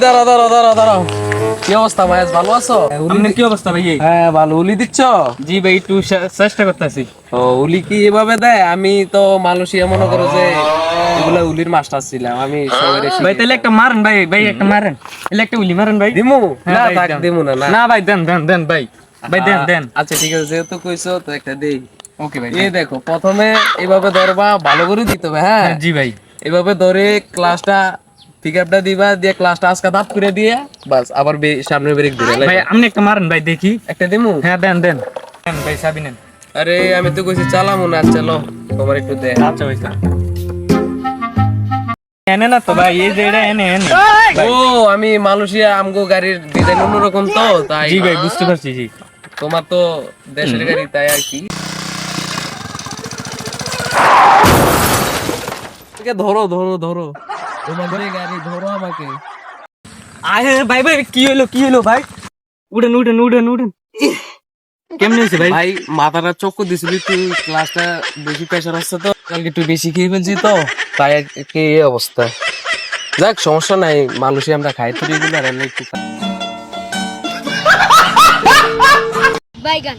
দাঁড়া দাঁড়া দাঁড়া দাঁড়াও। কি অবস্থা ভাই, ভালো আছো? আপনার কি অবস্থা ভাই? হ্যাঁ ভালো। উলি দিচ্ছ? জি ভাই, একটু চেষ্টা করতেছি। ও উলি কি এভাবে দেয়? আমি তো মালয়েশিয়া মনে করো যে এগুলা উলির মাস্টার ছিলাম আমি সবাই। ভাই তাহলে একটা মারেন ভাই, ভাই একটা মারেন, তাহলে একটা উলি মারেন ভাই। দিমু হ্যাঁ না, ভাই, থাক দেন। দিমু না। না না ভাই, দেন দেন দেন ভাই, ভাই দেন দেন। আচ্ছা ঠিক আছে, যেহেতু কইছো তো একটা দেই। ওকে ভাই। এই দেখো, প্রথমে এভাবে ধরবা, ভালো করে দিতে হবে। হ্যাঁ জি ভাই। এভাবে ধরে ক্লাসটা পিক আপটা দিবা, দিয়ে ক্লাসটা আজকে দাপ করে দিয়ে বাস আবার সামনে ব্রেক দিবে। ভাই আপনি একটা মারেন ভাই দেখি। একটা দিমু? হ্যাঁ দেন দেন দেন ভাই, চাবি নেন। আরে আমি তো কইছি চালামু না, চলো তোমার একটু দে। আচ্ছা ভাই স্যার। এনে না তো ভাই, এই যে এটা এনে এনে। ও আমি মালয়েশিয়া, আমগো গাড়ির ডিজাইন অন্যরকম তো তাই। জি ভাই বুঝতে পারছি। জি তোমার তো দেশের গাড়ি তাই আর কি। ধরো ধরো ধরো, তোমাদের গাড়ি ধরো আমাকে। আরে ভাই ভাই, কি হলো কি হলো ভাই? উঠেন উঠেন উঠেন উঠেন। কেমনে হয়েছে ভাই? ভাই মাথাটা চক্কর দিছিল, একটু ক্লাসটা বেশি প্রেশার আসছে তো, কালকে একটু বেশি খেয়ে ফেলছি তো তাই কি এই অবস্থা। যাক সমস্যা নাই, মালয়েশিয়া আমরা খাই তো রেগুলার, একটু বাইগান